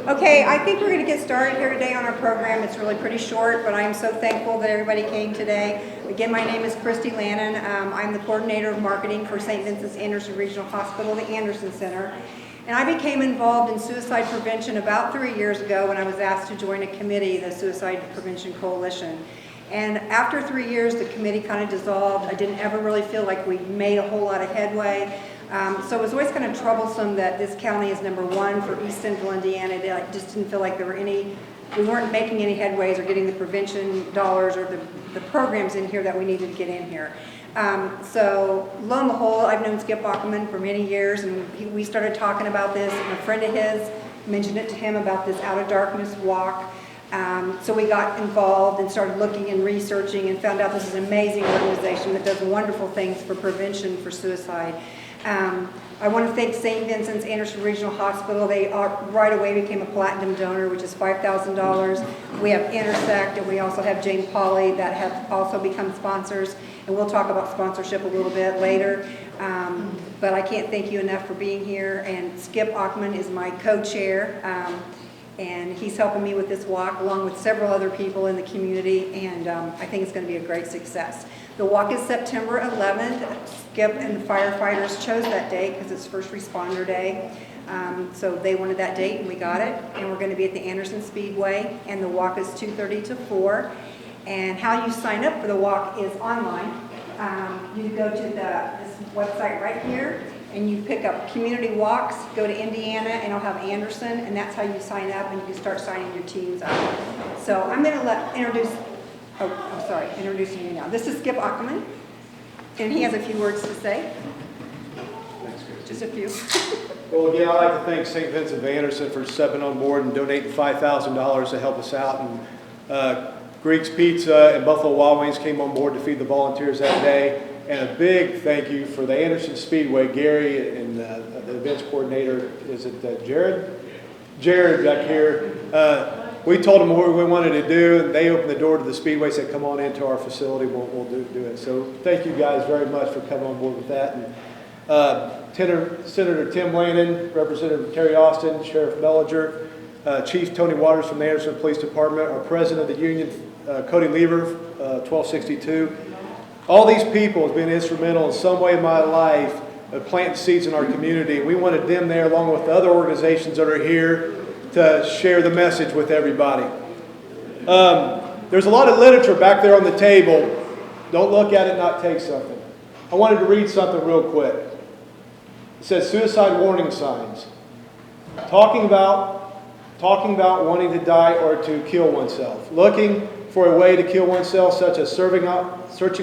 Okay, I think we're going to get started here today on our program. It's really pretty short, but I am so thankful that everybody came today. Again, my name is Christy Lannon. I'm the coordinator of marketing for St. Vincent's Anderson Regional Hospital, the Anderson Center. And I became involved in suicide prevention about 3 years ago when I was asked to join a committee, the Suicide Prevention Coalition. And after 3 years, the committee kind of dissolved. I didn't ever really feel like we made a whole lot of headway. So it was always kind of troublesome that this county is #1 for East Central Indiana. I just didn't feel like we weren't making any headways or getting the prevention dollars or the programs in here that we needed to get in here. So lo and behold, I've known Skip Ackerman for many years, and we started talking about this, and a friend of his mentioned it to him about this Out of Darkness walk. So we got involved and started looking and researching and found out this is an amazing organization that does wonderful things for prevention for suicide. I want to thank St. Vincent's Anderson Regional Hospital. They right away became a platinum donor, which is $5,000. We have Intersect, and we also have Jane Pauley that have also become sponsors. And we'll talk about sponsorship a little bit later. But I can't thank you enough for being here. And Skip Ackerman is my co-chair. And he's helping me with this walk along with several other people in the community, and I think it's going to be a great success. The walk is September 11th. Skip and the firefighters chose that date because it's First Responder Day. So they wanted that date and we got it. And we're going to be at the Anderson Speedway, and the walk is 2:30 to 4. And how you sign up for the walk is online. You go to this website right here, and you pick up Community Walks, go to Indiana, and it'll have Anderson, and that's how you sign up, and you can start signing your teams up. So I'm going to introducing you now. This is Skip Ackerman, and he has a few words to say. Thanks, Chris. Just a few. Well, again, I'd like to thank St. Vincent of Anderson for stepping on board and donating $5,000 to help us out. And Greek's Pizza and Buffalo Wild Wings came on board to feed the volunteers that day. And a big thank you for the Anderson Speedway, Gary, and the events coordinator, is it Jared? Jared back here. We told them what we wanted to do, and they opened the door to the Speedway, said, come on into our facility, we'll do it. So thank you guys very much for coming on board with that. And Senator Tim Lannon, Representative Terry Austin, Sheriff Mellinger, Chief Tony Waters from the Anderson Police Department, our President of the Union, Cody Lever, 1262. All these people have been instrumental in some way in my life of planting seeds in our community. We wanted them there along with the other organizations that are here to share the message with everybody. There's a lot of literature back there on the table. Don't look at it, not take something. I wanted to read something real quick. It says suicide warning signs. Talking about wanting to die or to kill oneself. Looking for a way to kill oneself, such as searching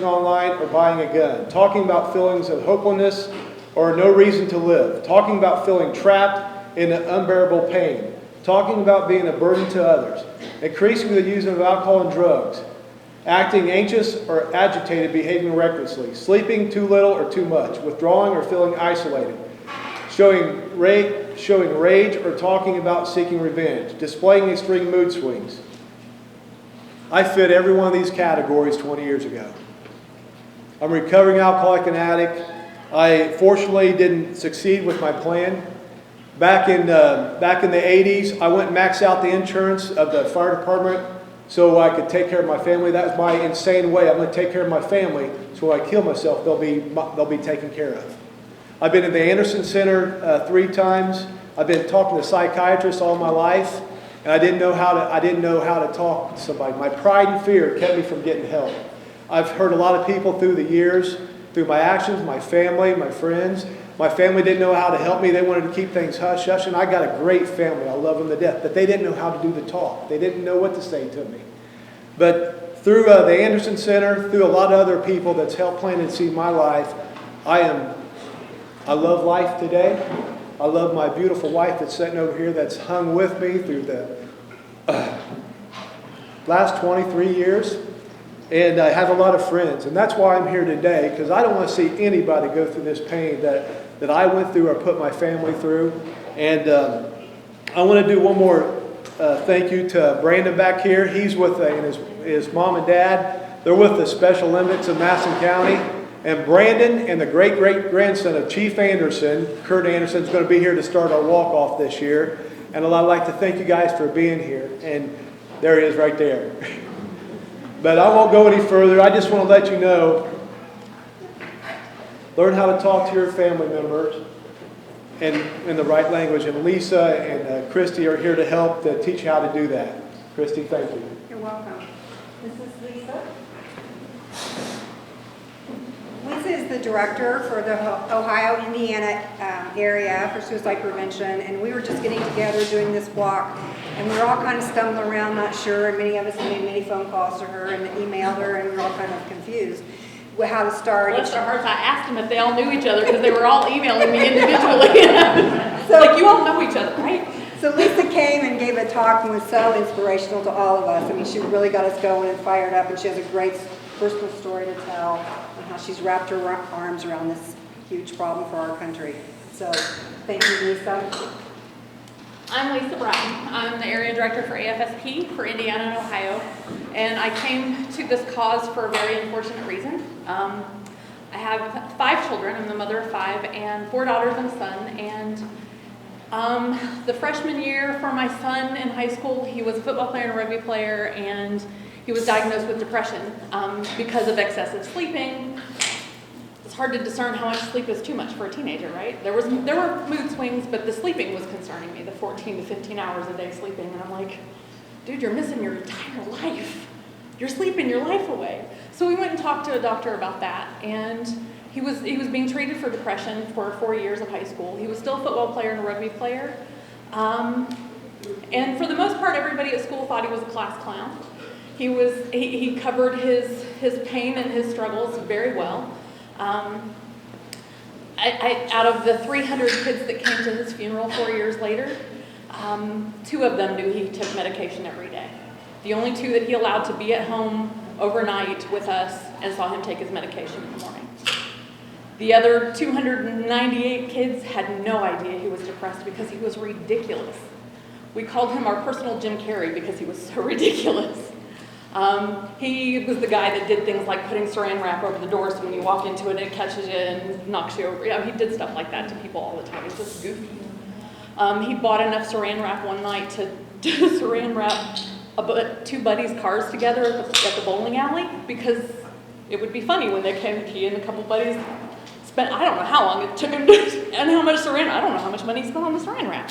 online or buying a gun. Talking about feelings of hopelessness or no reason to live. Talking about feeling trapped in unbearable pain. Talking about being a burden to others. Increasing the use of alcohol and drugs. Acting anxious or agitated, behaving recklessly. Sleeping too little or too much. Withdrawing or feeling isolated. Showing rage or talking about seeking revenge. Displaying extreme mood swings. I fit every one of these categories 20 years ago. I'm a recovering alcoholic and addict. I fortunately didn't succeed with my plan. Back in the 80s, I went and maxed out the insurance of the fire department so I could take care of my family. That was my insane way. I'm going to take care of my family, so when I kill myself, they'll be taken care of. I've been in the Anderson Center 3 times. I've been talking to psychiatrists all my life. And I didn't know how to talk to somebody. My pride and fear kept me from getting help. I've hurt a lot of people through the years, through my actions, my family, my friends. My family didn't know how to help me. They wanted to keep things hush-hush, and I got a great family. I love them to death. But they didn't know how to do the talk. They didn't know what to say to me. But through the Anderson Center, through a lot of other people that's helped plant and seed my life, I love life today. I love my beautiful wife that's sitting over here that's hung with me through the last 23 years. And I have a lot of friends. And that's why I'm here today, because I don't want to see anybody go through this pain that I went through or put my family through. And I want to do one more thank you to Brandon back here. He's with his mom and dad. They're with the Special Olympics of Madison County. And Brandon and the great-great-grandson of Chief Anderson, Kurt Anderson, is going to be here to start our walk-off this year. And I'd like to thank you guys for being here. And there it is right there. But I won't go any further. I just want to let you know, learn how to talk to your family members in the right language. And Lisa and Christy are here to help to teach you how to do that. Christy, thank you. You're welcome. This is Lisa. Lisa is the director for the Ohio, Indiana area for suicide prevention, and we were just getting together doing this walk, and we were all kind of stumbling around, not sure, and many of us made many phone calls to her and emailed her, and we were all kind of confused with how to start. Bless their hearts, I asked them if they all knew each other because they were all emailing me individually. So, like, you all know each other, right? So Lisa came and gave a talk and was so inspirational to all of us. I mean, she really got us going and fired up, and she has a great personal story to tell and how she's wrapped her arms around this huge problem for our country. So thank you, Lisa. I'm Lisa Bratton. I'm the area director for AFSP for Indiana and Ohio, and I came to this cause for a very unfortunate reason. I have 5 children. I'm the mother of 5, and 4 daughters and a son, and the freshman year for my son in high school, he was a football player and a rugby player, and he was diagnosed with depression because of excessive sleeping. It's hard to discern how much sleep is too much for a teenager, right? There were mood swings, but the sleeping was concerning me, the 14 to 15 hours a day sleeping, and I'm like, dude, you're missing your entire life. You're sleeping your life away. So we went and talked to a doctor about that, and he was being treated for depression for 4 years of high school. He was still a football player and a rugby player. And for the most part, everybody at school thought he was a class clown. He covered his pain and his struggles very well. Out of the 300 kids that came to his funeral 4 years later, 2 of them knew he took medication every day. The only 2 that he allowed to be at home overnight with us and saw him take his medication in the morning. The other 298 kids had no idea he was depressed because he was ridiculous. We called him our personal Jim Carrey because he was so ridiculous. He was the guy that did things like putting saran wrap over the door so when you walk into it, it catches you and knocks you over. Yeah, he did stuff like that to people all the time. He's just goofy. He bought enough saran wrap one night to saran wrap 2 buddies' cars together at the bowling alley because it would be funny when they came. He and a couple buddies spent, I don't know how long it took him and how much saran. I don't know how much money he spent on the saran wrap.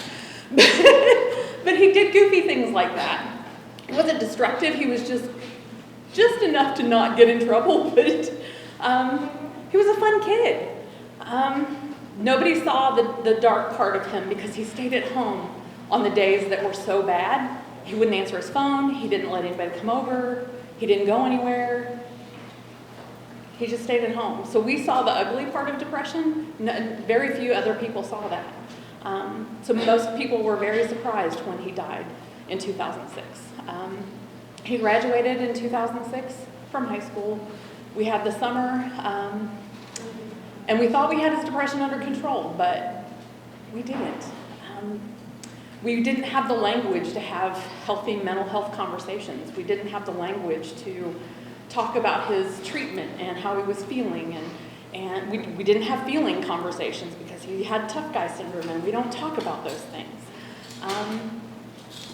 But he did goofy things like that. He wasn't destructive. He was just enough to not get in trouble. But he was a fun kid. Nobody saw the dark part of him because he stayed at home on the days that were so bad. He wouldn't answer his phone. He didn't let anybody come over. He didn't go anywhere. He just stayed at home. So we saw the ugly part of depression. Very few other people saw that. So most people were very surprised when he died in 2006. He graduated in 2006 from high school. We had the summer, and we thought we had his depression under control, but we didn't. We didn't have the language to have healthy mental health conversations. We didn't have the language to talk about his treatment and how he was feeling, and we didn't have feeling conversations because he had tough guy syndrome, and we don't talk about those things.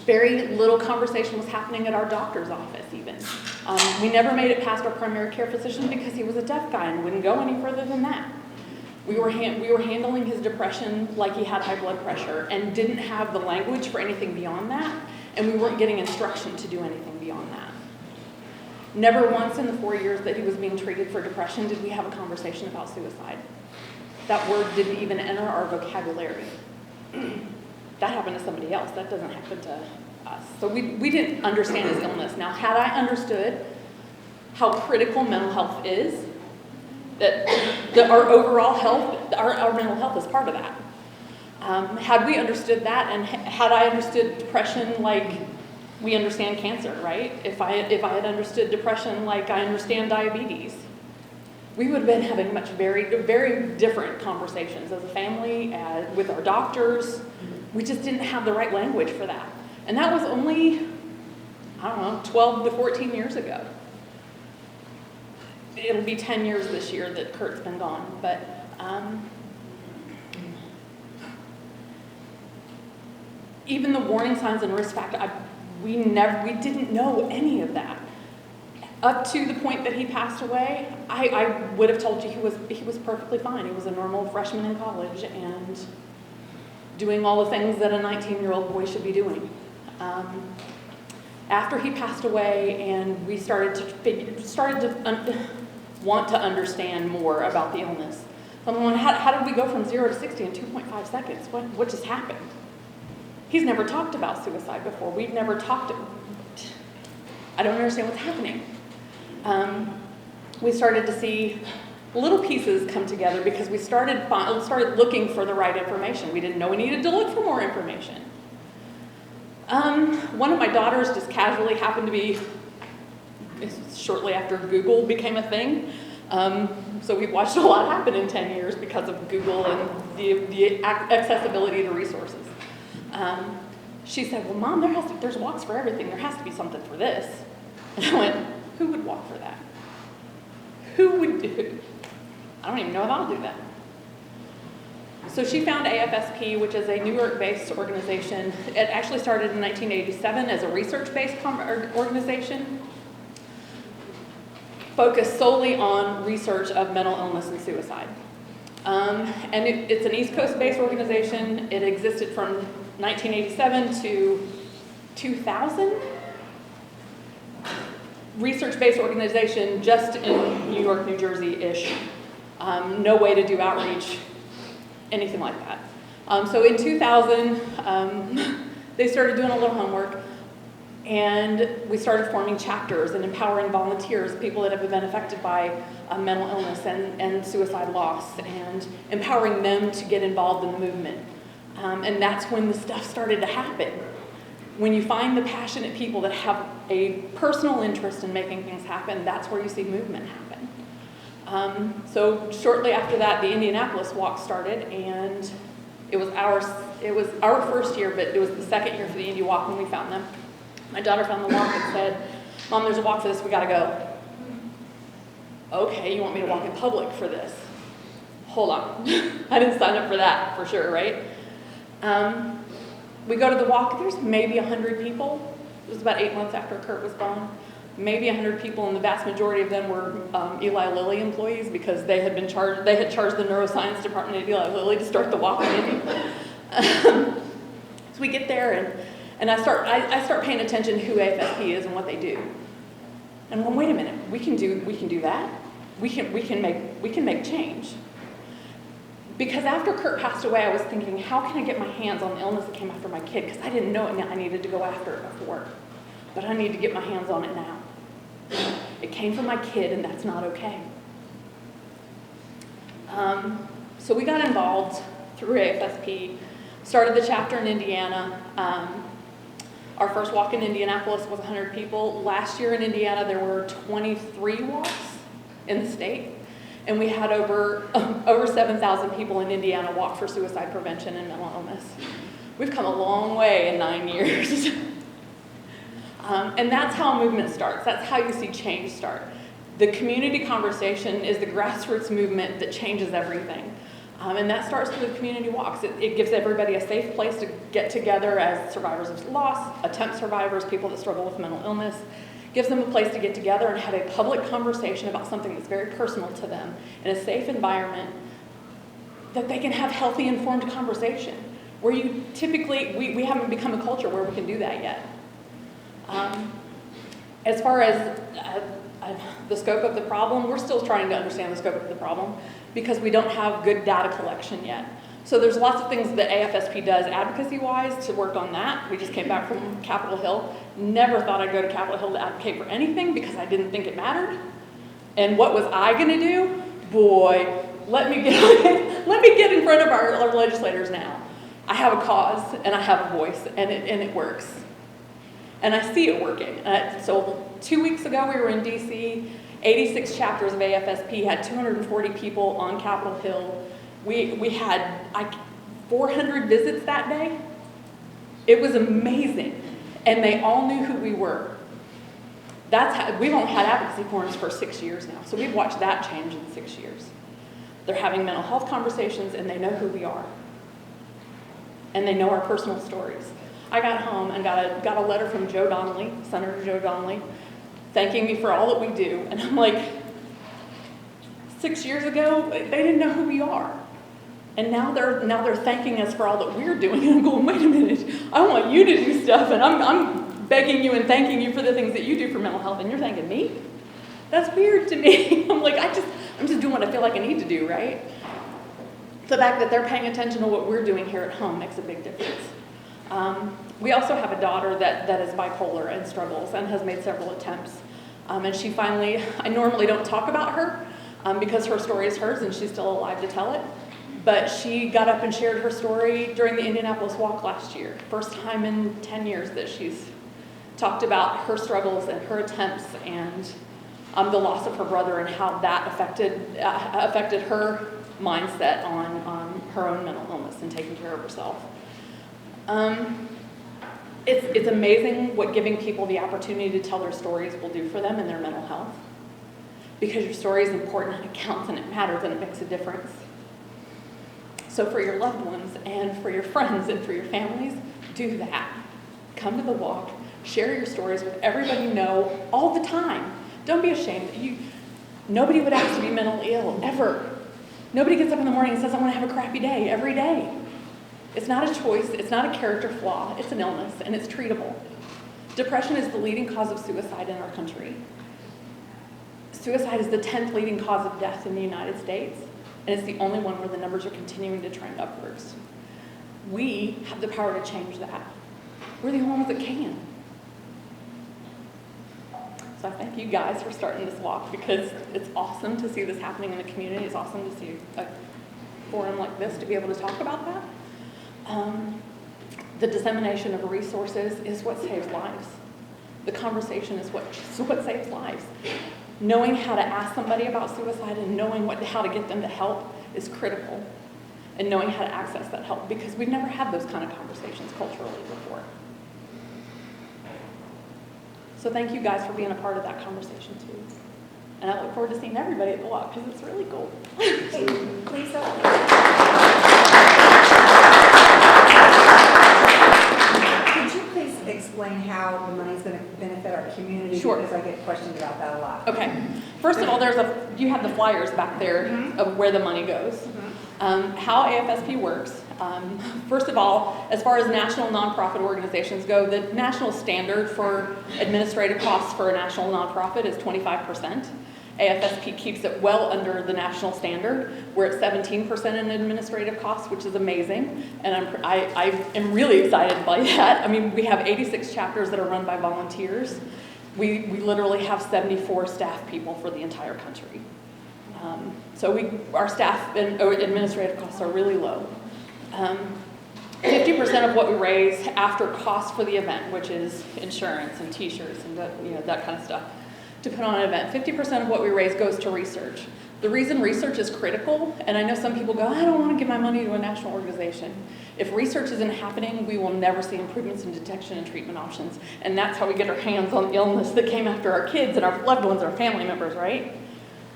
Very little conversation was happening at our doctor's office even. We never made it past our primary care physician because he was a deaf guy and wouldn't go any further than that. We were handling his depression like he had high blood pressure and didn't have the language for anything beyond that, and we weren't getting instruction to do anything beyond that. Never once in the 4 years that he was being treated for depression did we have a conversation about suicide. That word didn't even enter our vocabulary. That happened to somebody else. That doesn't happen to us. So we didn't understand his illness. Now, had I understood how critical mental health is, that our overall health, our mental health is part of that. Had we understood that, and had I understood depression like we understand cancer, right? If I had understood depression like I understand diabetes, we would have been having very, very different conversations as a family, with our doctors. We just didn't have the right language for that. And that was only, 12 to 14 years ago. It'll be 10 years this year that Kurt's been gone, but even the warning signs and risk factor, we didn't know any of that. Up to the point that he passed away, I would have told you he was perfectly fine. He was a normal freshman in college and doing all the things that a 19-year-old boy should be doing. After he passed away, and we started to want to understand more about the illness. How did we go from 0 to 60 in 2.5 seconds? What just happened? He's never talked about suicide before. We've never talked. I don't understand what's happening. We started to see little pieces come together because we started looking for the right information. We didn't know we needed to look for more information. One of my daughters just casually happened to be, shortly after Google became a thing. So we've watched a lot happen in 10 years because of Google and the accessibility to resources. She said, well, Mom, there's walks for everything. There has to be something for this. And I went, who would walk for that? Who would do? I don't even know if I'll do that. So she found AFSP, which is a New York-based organization. It actually started in 1987 as a research-based organization, focused solely on research of mental illness and suicide. And it's an East Coast-based organization. It existed from 1987 to 2000. Research-based organization just in New York, New Jersey-ish. No way to do outreach, anything like that. So in 2000, they started doing a little homework, and we started forming chapters and empowering volunteers, people that have been affected by mental illness and suicide loss, and empowering them to get involved in the movement. And that's when the stuff started to happen. When you find the passionate people that have a personal interest in making things happen, that's where you see movement happen. So shortly after that, the Indianapolis Walk started, and it was our first year, but it was the second year for the Indy Walk when we found them. My daughter found the walk and said, Mom, there's a walk for this, we gotta go. Okay, you want me to walk in public for this? Hold on. I didn't sign up for that, for sure, right? We go to the walk, there's maybe 100 people. It was about 8 months after Kurt was gone. Maybe 100 people, and the vast majority of them were Eli Lilly employees because they had charged the neuroscience department at Eli Lilly to start the walk with Indy. So we get there, and I start paying attention to who AFSP is and what they do. And I'm going, wait a minute, we can do that? We can make change. Because after Kurt passed away, I was thinking, how can I get my hands on the illness that came after my kid? Because I didn't know I needed to go after it before. But I need to get my hands on it now. It came from my kid, and that's not okay. So we got involved through AFSP, started the chapter in Indiana. Our first walk in Indianapolis was 100 people. Last year in Indiana, there were 23 walks in the state. And we had over 7,000 people in Indiana walk for suicide prevention and mental illness. We've come a long way in 9 years. And that's how a movement starts. That's how you see change start. The community conversation is the grassroots movement that changes everything. And that starts through the community walks. It gives everybody a safe place to get together as survivors of loss, attempt survivors, people that struggle with mental illness. Gives them a place to get together and have a public conversation about something that's very personal to them in a safe environment that they can have healthy, informed conversation. Where you typically, we haven't become a culture where we can do that yet. As far as the scope of the problem, we're still trying to understand the scope of the problem because we don't have good data collection yet. So there's lots of things that AFSP does advocacy-wise to work on that. We just came back from Capitol Hill. Never thought I'd go to Capitol Hill to advocate for anything because I didn't think it mattered. And what was I gonna do? Boy, let me get in front of our legislators now. I have a cause and I have a voice and it works. And I see it working. So 2 weeks ago we were in DC, 86 chapters of AFSP had 240 people on Capitol Hill. We had 400 visits that day. It was amazing. And they all knew who we were. We've only had advocacy forums for 6 years now. So we've watched that change in 6 years. They're having mental health conversations and they know who we are. And they know our personal stories. I got home and got a letter from Joe Donnelly, Senator Joe Donnelly, thanking me for all that we do. And I'm like, 6 years ago, they didn't know who we are. And now they're thanking us for all that we're doing. And I'm going, wait a minute, I want you to do stuff, and I'm begging you and thanking you for the things that you do for mental health, and you're thanking me? That's weird to me. I'm like, I'm just doing what I feel like I need to do, right? The fact that they're paying attention to what we're doing here at home makes a big difference. We also have a daughter that is bipolar and struggles and has made several attempts. And she finally, I normally don't talk about her because her story is hers and she's still alive to tell it. But she got up and shared her story during the Indianapolis Walk last year. First time in 10 years that she's talked about her struggles and her attempts and the loss of her brother and how that affected her mindset on her own mental illness and taking care of herself. It's amazing what giving people the opportunity to tell their stories will do for them and their mental health. Because your story is important and it counts and it matters and it makes a difference. So for your loved ones and for your friends and for your families, do that. Come to the walk, share your stories with everybody you know all the time. Don't be ashamed. Nobody would ask to be mentally ill, ever. Nobody gets up in the morning and says, I want to have a crappy day, every day. It's not a choice, it's not a character flaw, it's an illness, and it's treatable. Depression is the leading cause of suicide in our country. Suicide is the 10th leading cause of death in the United States, and it's the only one where the numbers are continuing to trend upwards. We have the power to change that. We're the only ones that can. So I thank you guys for starting this walk because it's awesome to see this happening in the community. It's awesome to see a forum like this to be able to talk about that. The dissemination of resources is what saves lives. The conversation is what saves lives. Knowing how to ask somebody about suicide and knowing how to get them to help is critical. And knowing how to access that help because we've never had those kind of conversations culturally before. So thank you guys for being a part of that conversation too. And I look forward to seeing everybody at the walk because it's really cool. Hey, Lisa. Could you please explain how the money's going to benefit our community? Sure. Because I get questioned about that a lot. Okay. First of all, you have the flyers back there of where the money goes. How AFSP works. First of all, as far as national nonprofit organizations go, the national standard for administrative costs for a national nonprofit is 25%. AFSP keeps it well under the national standard. We're at 17% in administrative costs, which is amazing, and I am really excited by that. I mean, we have 86 chapters that are run by volunteers. We literally have 74 staff people for the entire country. So our staff and administrative costs are really low. 50% of what we raise after costs for the event, which is insurance and t-shirts and that kind of stuff, to put on an event, 50% of what we raise goes to research. The reason research is critical, and I know some people go, I don't want to give my money to a national organization. If research isn't happening, we will never see improvements in detection and treatment options. And that's how we get our hands on the illness that came after our kids and our loved ones, our family members, right?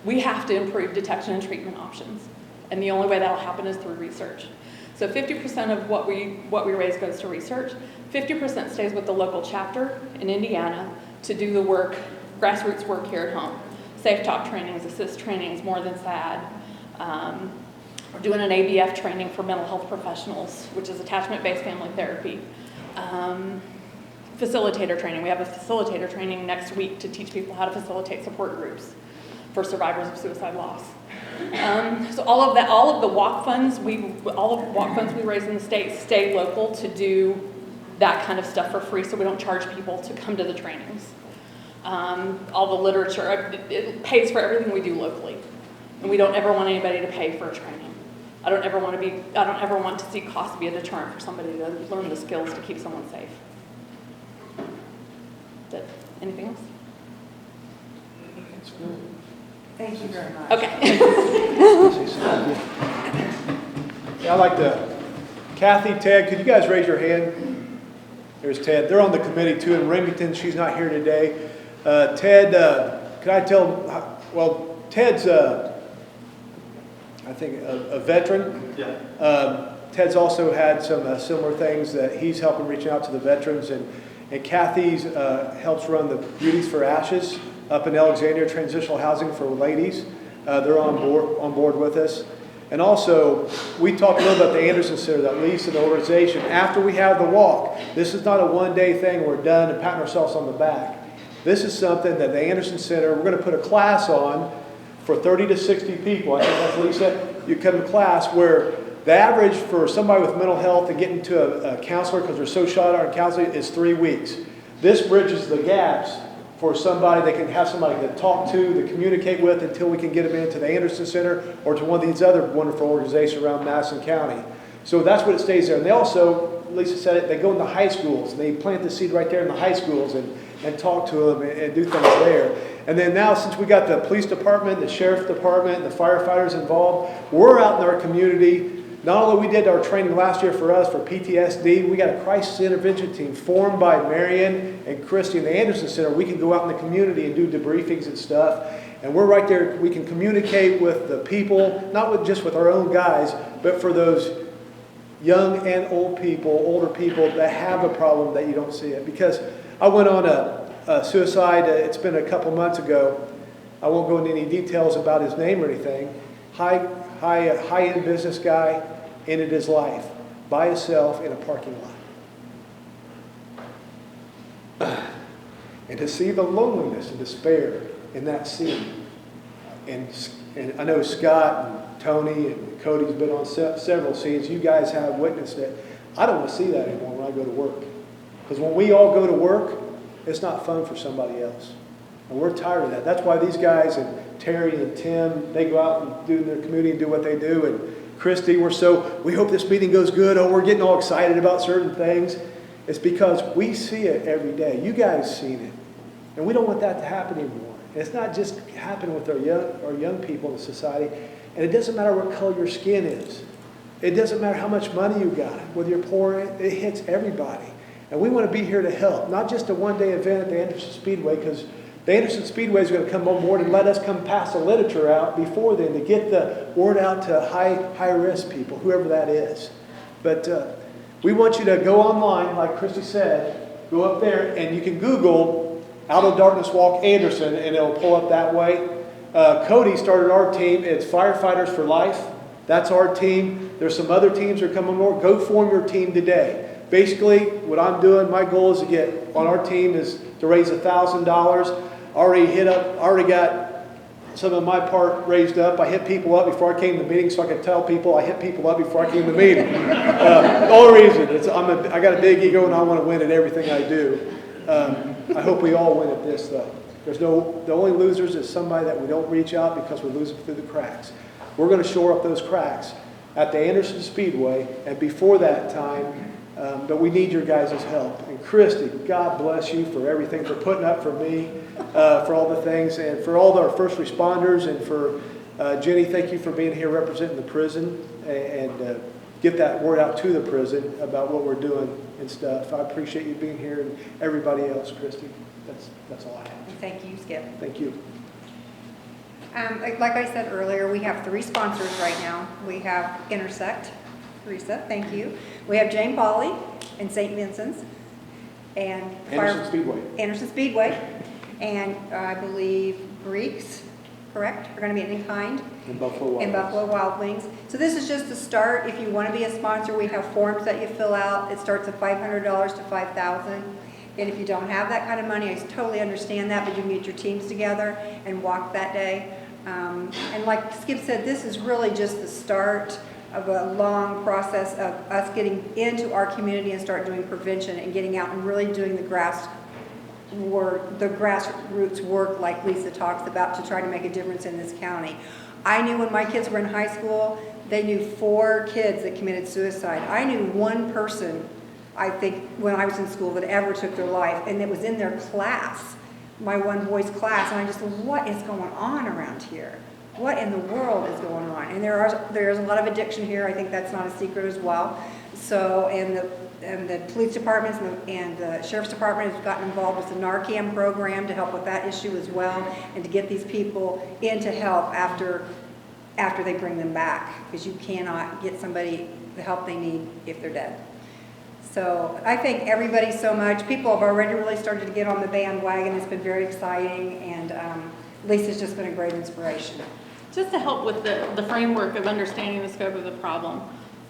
We have to improve detection and treatment options. And the only way that'll happen is through research. So 50% of what we raise goes to research. 50% stays with the local chapter in Indiana to do the work, grassroots work here at home. Safe Talk trainings, assist trainings, More Than Sad. We're doing an ABF training for mental health professionals, which is attachment-based family therapy. Facilitator training. We have a facilitator training next week to teach people how to facilitate support groups for survivors of suicide loss. So all of the walk funds we raise in the state stay local to do that kind of stuff for free, so we don't charge people to come to the trainings. All the literature, it pays for everything we do locally, and we don't ever want anybody to pay for a training. I don't ever want to see cost be a deterrent for somebody to learn the skills to keep someone safe. Anything else? Thank you very much. Okay. Yeah, I'd like to, Kathy, Ted, could you guys raise your hand? There's Ted. They're on the committee too. In Remington, she's not here today. Ted, could I tell, well, Ted's, I think, a veteran. Yeah. Ted's also had some similar things that he's helping reaching out to the veterans, and Kathy's helps run the Beauties for Ashes up in Alexandria, transitional housing for ladies. They're on board with us. And also, we talked a little about the Anderson Center, that lease and the organization. After we have the walk, this is not a one-day thing, we're done and patting ourselves on the back. This is something that the Anderson Center, we're going to put a class on for 30 to 60 people. I think that's what he said. You come to class where the average for somebody with mental health to get into a counselor, because they're so shot out in counseling, is 3 weeks. This bridges the gaps for somebody they can have somebody to talk to communicate with until we can get them into the Anderson Center or to one of these other wonderful organizations around Madison County. So that's what it stays there. And they also, Lisa said it, they go into high schools and they plant the seed right there in the high schools and talk to them and do things there. And then now, since we got the police department, the sheriff's department, the firefighters involved, we're out in our community. Not only we did our training last year for us for PTSD, we got a crisis intervention team formed by Marion and Christy in the Anderson Center. We can go out in the community and do debriefings and stuff. And we're right there. We can communicate with the people, not just with our own guys, but for those young and old people, older people that have a problem that you don't see it. Because I went on a suicide, it's been a couple months ago. I won't go into any details about his name or anything. High-end business guy ended his life by himself in a parking lot. And to see the loneliness and despair in that scene. And I know Scott and Tony and Cody's been on several scenes. You guys have witnessed it. I don't want to see that anymore when I go to work. Because when we all go to work, it's not fun for somebody else. And we're tired of that. That's why these guys and Terry and Tim, they go out and do their community and do what they do. And Christy, we hope this meeting goes good. Oh, we're getting all excited about certain things. It's because we see it every day. You guys seen it. And we don't want that to happen anymore. And it's not just happening with our young people in the society. And it doesn't matter what color your skin is. It doesn't matter how much money you got. Whether you're poor, it hits everybody. And we want to be here to help. Not just a one-day event at the Anderson Speedway, because the Anderson Speedway is going to come on board and let us come pass the literature out before then to get the word out to high-risk people, whoever that is. But we want you to go online, like Christy said, go up there, and you can Google Out of Darkness Walk Anderson, and it'll pull up that way. Cody started our team. It's Firefighters for Life. That's our team. There's some other teams that are coming on board. Go form your team today. Basically, what I'm doing, my goal is to get on our team is to raise $1,000. Already got some of my part raised up. I hit people up before I came to the meeting so I could tell people I hit people up before I came to the meeting. The only reason is I got a big ego and I want to win at everything I do. I hope we all win at this though. The only losers is somebody that we don't reach out because we're losing through the cracks. We're going to shore up those cracks at the Anderson Speedway and before that time. But we need your guys' help. And Christy, God bless you for everything, for putting up for me, for all the things, and for all our first responders, and for Jenny, thank you for being here representing the prison, and get that word out to the prison about what we're doing and stuff. I appreciate you being here, and everybody else, Christy. That's all I have. Thank you, Skip. Thank you. Like I said earlier, we have 3 sponsors right now. We have Intersect. Teresa, thank you. We have Jane Pauley and St. Vincent's and Anderson Speedway, and I believe Greeks, correct, are going to be in kind. And Buffalo Wild Wings. So this is just the start. If you want to be a sponsor, we have forms that you fill out. It starts at $500 to $5,000. And if you don't have that kind of money, I totally understand that, but you can get your teams together and walk that day. And like Skip said, this is really just the start of a long process of us getting into our community and start doing prevention and getting out and really doing the grassroots work like Lisa talks about to try to make a difference in this county. I knew when my kids were in high school, they knew 4 kids that committed suicide. I knew 1 person, I think, when I was in school that ever took their life, and it was in their class, my one boy's class, and I just thought, what is going on around here? What in the world is going on? And there's a lot of addiction here. I think that's not a secret as well. So, and the police departments and the sheriff's department has gotten involved with the Narcan program to help with that issue as well, and to get these people into help after they bring them back, because you cannot get somebody the help they need if they're dead. So I thank everybody so much. People have already really started to get on the bandwagon. It's been very exciting, and Lisa's just been a great inspiration. Just to help with the framework of understanding the scope of the problem,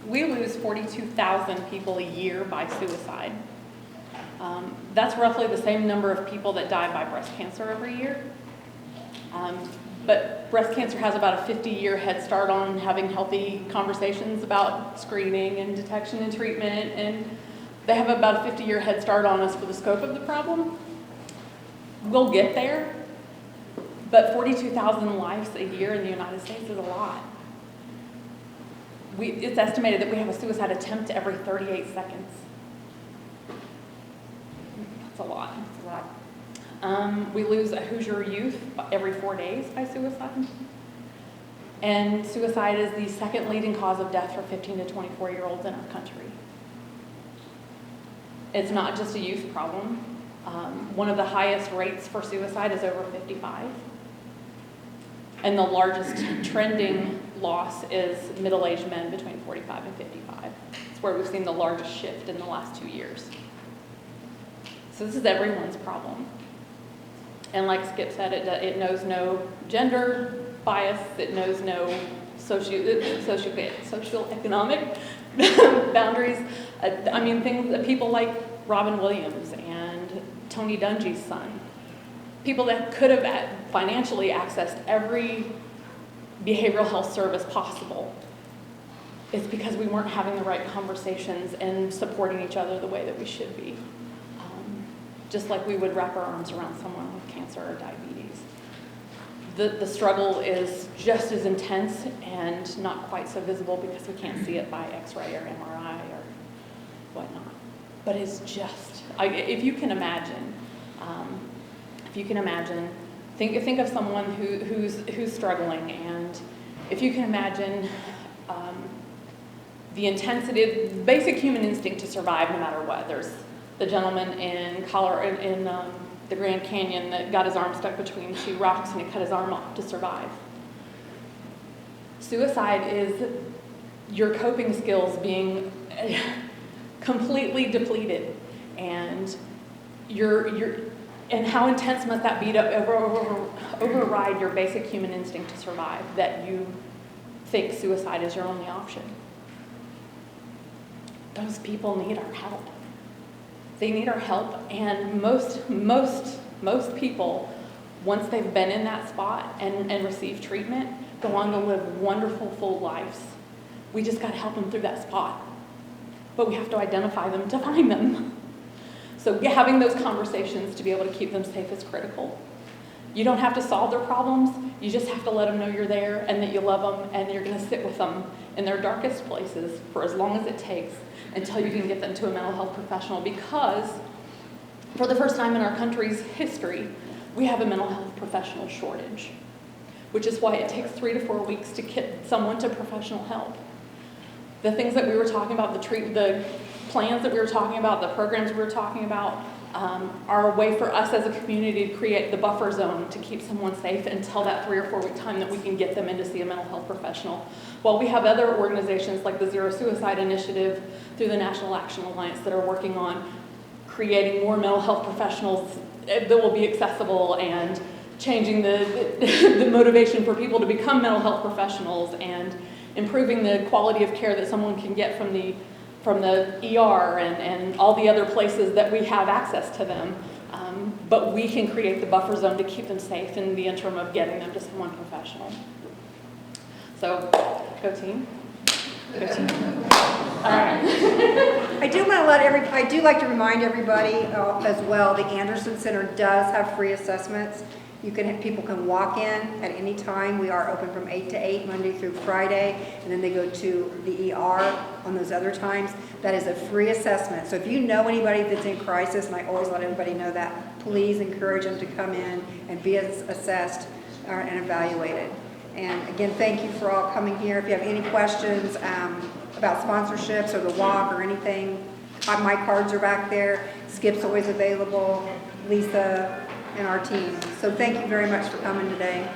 we lose 42,000 people a year by suicide. That's roughly the same number of people that die by breast cancer every year. But breast cancer has about a 50-year head start on having healthy conversations about screening and detection and treatment, and they have about a 50-year head start on us for the scope of the problem. We'll get there, but 42,000 lives a year in the United States is a lot. It's estimated that we have a suicide attempt every 38 seconds. That's a lot. That's a lot. We lose a Hoosier youth every 4 days by suicide. And suicide is the second leading cause of death for 15 to 24-year-olds in our country. It's not just a youth problem. One of the highest rates for suicide is over 55. And the largest trending loss is middle-aged men between 45 and 55. It's where we've seen the largest shift in the last 2 years. So this is everyone's problem. And like Skip said, it knows no gender bias, it knows no socioeconomic boundaries. I mean, things that people like Robin Williams and Tony Dungy's son, people that could have financially accessed every behavioral health service possible. It's because we weren't having the right conversations and supporting each other the way that we should be. Just like we would wrap our arms around someone with cancer or diabetes. The struggle is just as intense and not quite so visible because we can't see it by X-ray or MRI or whatnot. But it's just, if you can imagine, think of someone who's struggling, and if you can imagine the intensity, basic human instinct to survive no matter what. There's the gentleman in Colorado, in the Grand Canyon, that got his arm stuck between 2 rocks and he cut his arm off to survive. Suicide is your coping skills being completely depleted, and and how intense must that be to override your basic human instinct to survive, that you think suicide is your only option. Those people need our help. They need our help, and most people, once they've been in that spot and received treatment, go on to live wonderful, full lives. We just got to help them through that spot. But we have to identify them to find them. So having those conversations to be able to keep them safe is critical. You don't have to solve their problems. You just have to let them know you're there and that you love them, and you're going to sit with them in their darkest places for as long as it takes until you can get them to a mental health professional, because for the first time in our country's history, we have a mental health professional shortage, which is why it takes 3 to 4 weeks to get someone to professional help. The things that we were talking about, the plans that we were talking about, the programs we were talking about, are a way for us as a community to create the buffer zone to keep someone safe until that 3 or 4 week time that we can get them in to see a mental health professional. While we have other organizations like the Zero Suicide Initiative through the National Action Alliance that are working on creating more mental health professionals that will be accessible and changing the motivation for people to become mental health professionals and improving the quality of care that someone can get from the ER and all the other places that we have access to them. But we can create the buffer zone to keep them safe in the interim of getting them to someone professional. So, go team. Go team. All right. I do like to remind everybody as well, the Anderson Center does have free assessments. People can walk in at any time. We are open from 8 to 8, Monday through Friday, and then they go to the ER on those other times. That is a free assessment. So if you know anybody that's in crisis, and I always let everybody know that, please encourage them to come in and be assessed and evaluated. And again, thank you for all coming here. If you have any questions about sponsorships or the walk or anything, my cards are back there. Skip's always available. Lisa and our team. So thank you very much for coming today.